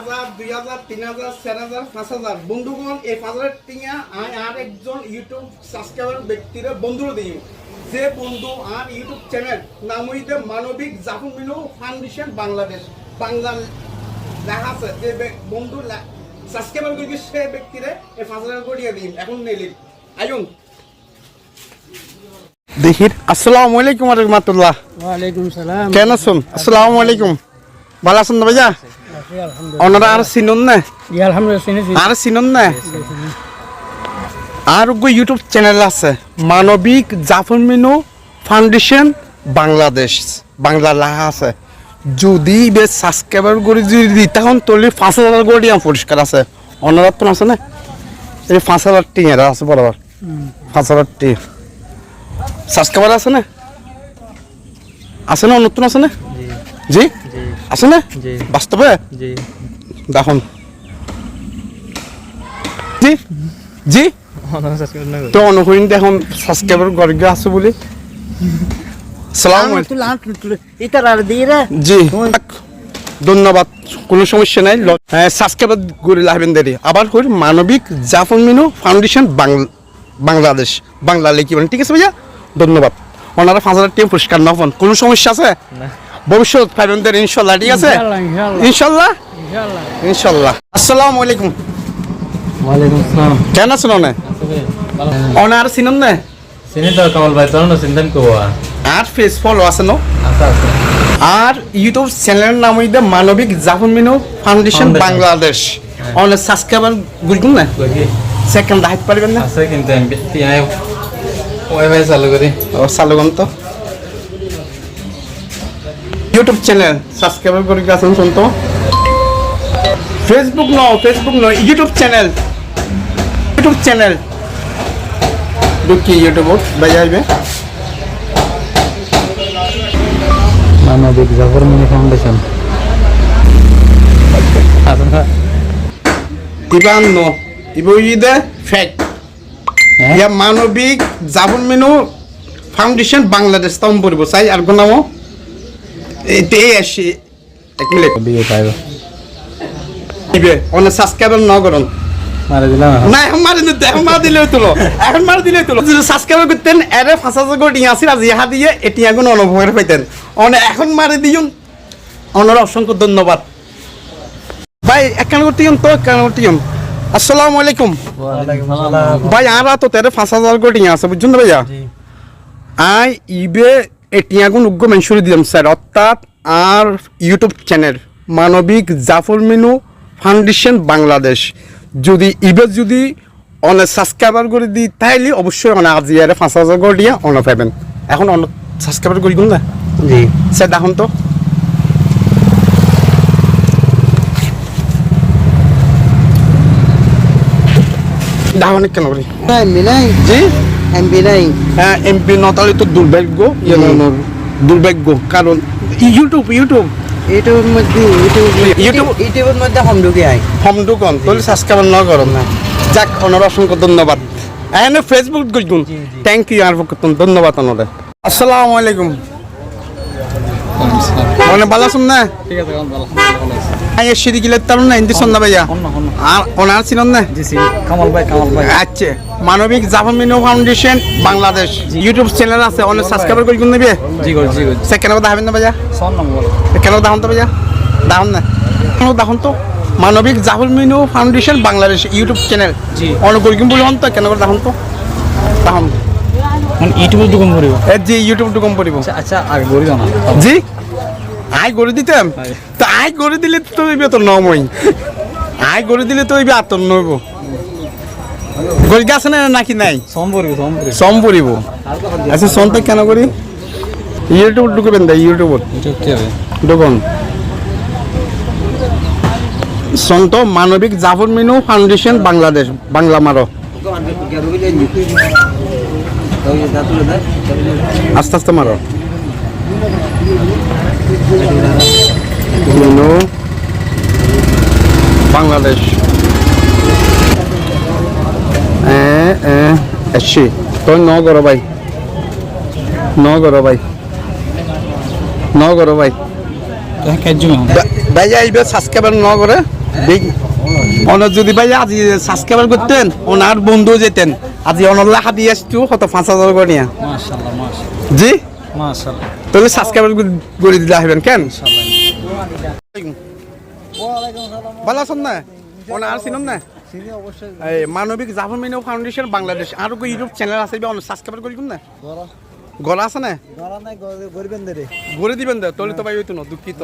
1000 2000 3000 4000 5000 বন্ধুগণ এই 5000 টিয়া আই আর একজন ইউটিউব সাবস্ক্রাইবার ব্যক্তির বন্ধুর দিই যে বন্ধু আর ইউটিউব চ্যানেল নাম হইতে মানবিক জাফর মিনু ফাউন্ডেশন বাংলাদেশ বাংলা লেখা আছে যে বন্ধু সাবস্ক্রাইবার করি সে ব্যক্তিরে এই 5000 করে দিই এখন নেলি আইন দেখির আসসালামু আলাইকুম ওয়া রাহমাতুল্লাহ ওয়া আলাইকুম সালাম কেন আছেন আসসালামু আলাইকুম ভালো আছেন না ভাইয়া ওনারা আর চিনুন না আলহামদুলিল্লাহ চিনেছি আর চিনুন না আর ইউটিউব চ্যানেল আছে মানবিক জাফর মিনু ফাউন্ডেশন বাংলাদেশ বাংলা লেখা আছে যদি বে সাবস্ক্রাইবার করে যদি দিই তখন তোলে 5000 করে দিয়া পুরস্কার আছে ওনারা তো আছে না এই 5000 টিয়া আছে বরাবর 5000 টিয়া সাবস্ক্রাইবার আছে না নতুন আছে না জি আছে না বাস্তবে জি দেখুন জি জি তো অনুকূল দেখুন সাবস্ক্রাইবার গর্গে আছে বলে সালাম জি ধন্যবাদ কোনো সমস্যা নাই সাবস্ক্রাইবার করে লাভেন দেরি আবার হই মানবিক জাফর মিনু ফাউন্ডেশন বাংলাদেশ বাংলা লিখি বলেন ঠিক আছে ভাইয়া ধন্যবাদ ওনারা 5000 টাকা পুরস্কার নফন কোনো সমস্যা আছে ভবিষ্যৎ পাবেন দেরি ইনশাআল্লাহ ঠিক আছে ইনশাআল্লাহ ইনশাআল্লাহ আসসালামু আলাইকুম ওয়ালাইকুম আসসালাম কেন আছেন ওনার চিনুন না চিনি তো কামাল ভাই তোর না চিন্তান কো আর ফেস ফলো আছে না আচ্ছা আচ্ছা আর ইউটিউব চ্যানেলের নাম হইছে মানবিক জাফর মিনু ফাউন্ডেশন বাংলাদেশ অনেক সাবস্ক্রাইবার গুলগুন না সেকেন্ড হাইট পারবেন না আছে কিন্তু আমি টিআই ওয়াইফাই চালু করি ও চালু করুন তো ইউটিউব চ্যানেল সাবস্ক্রাইব করে গেছেন শুন তো ফেসবুক ন ইউটিউব চ্যানেল ঢুকি ইউটিউব বাজাইবে মানবিক জাফর মিনু ফাউন্ডেশন আচ্ছা ইবান নো ইবইদে ফেক ইয়া মানবিক জাফর মিনু ফাউন্ডেশন বাংলাদেশ তম পড়ব চাই আর কোন নাম এতে আসি এক মিনিট বিয়ে পাইব ইবে অন সাবস্ক্রাইবার ন করুন মারা দিলাম না এখন মার দিলে তুলো যদি সাবস্ক্রাইব করতেন এর 5000 কোটি আছে আজ ইহা দিয়ে এটি এখন অনুভবের পাইতেন অনে এখন মারি দিউন অনর অসংখ্য ধন্যবাদ ভাই একখান করতেন আসসালামু আলাইকুম ওয়ালাইকুম আসসালাম ভাই আর তো তেরে 5000 কোটি আছে বুঝছেন না ভাইয়া আই ইবে এটি এখন উগ্র মেনশন দিলাম স্যার অর্থাৎ আর ইউটিউব চ্যানেল মানবিক জাফর মিনু ফাউন্ডেশন বাংলাদেশ যদি ইবে যদি অনেক সাবস্ক্রাইবার করে দিই তাইলে অবশ্যই অনেক আজি আর 5000 করে দিয়ে অন পাবেন এখন অনেক সাবস্ক্রাইবার করি না জি স্যার দেখুন তো দেখুন কেন করি এমবি নাই জি এমবি নাই হ্যাঁ এমপি নতালে তো দুর্ভাগ্য কারণ ইউটিউবের মধ্যে ইউটিউবের মধ্যে হোমডুকন তাহলে সাবস্ক্রাইব না করুন না যাক ওনার অসংখ্য ধন্যবাদ এখানে ফেসবুক গুন থ্যাংক ইউ আর ধন্যবাদ ওনাদের আসসালামু আলাইকুম মানে ভালো আছেন না ঠিক আছে আলহামদুলিল্লাহ আই এসে দিলে তার না হিন্দি শুননা ভাইয়া আর ওনার চিনন না জি সি কামাল ভাই আচ্ছা মানবিক Zafar Minu foundation Bangladesh YouTube channel আছে অনেক সাবস্ক্রাইবার করে নেবে জি জি সে কেন দেখাবেন না ভাইয়া সন নম্বর কেন দেখান তো ভাইয়া দেখান না কেন দেখান তো মানবিক Zafar Minu foundation Bangladesh YouTube channel জি অনেক করিম বলি হন তো কেন করে দেখান তো দেখান ইউটিউবে দোকান করিব জি ইউটিউব ঢুকম পড়িব আচ্ছা আগে গরি দাও না জি আই গড়ে দিতাম তো আই গড়ে দিলে তো ইবে তো নমই আই গড়ে দিলে তো ইবে আতন নইব গড়ি গাছ না নাকি নাই সম পড়িব আচ্ছা সনটা কেন করি ইউটিউব ঢুকবেন দা ইউটিউব ঢুকুন সন্ত মানবিক জাফর মিনু ফাউন্ডেশন বাংলাদেশ বাংলা মারো আস্তে আস্তে মারো মিনু বাংলাদেশ এসছি তো ন করো ভাই ভাই যাইবে সাবস্ক্রাইবার ন করে অনার যদি ভাই আজি সাবস্ক্রাইবার করতেন ওনার বন্ধু যেতেন আজি অনল্লা হাদি আসতো কত 5,000 করে নিয়ে মাশাআল্লাহ মাশাআল্লাহ জি মাশাআল্লাহ তাহলে সাবস্ক্রাইবার করে দিতে আসবেন কেন ভালো আছেন না ওনার চিনুন না এই মানবিক জাফর মিনু ফাউন্ডেশন বাংলাদেশ আর কি ইউটিউব চ্যানেল আছে সাবস্ক্রাইব করি না গলা আছে না গলা নাই গরিবেন দে গড়ে দিবেন তাহলে তো ভাই হইতো না দুঃখিত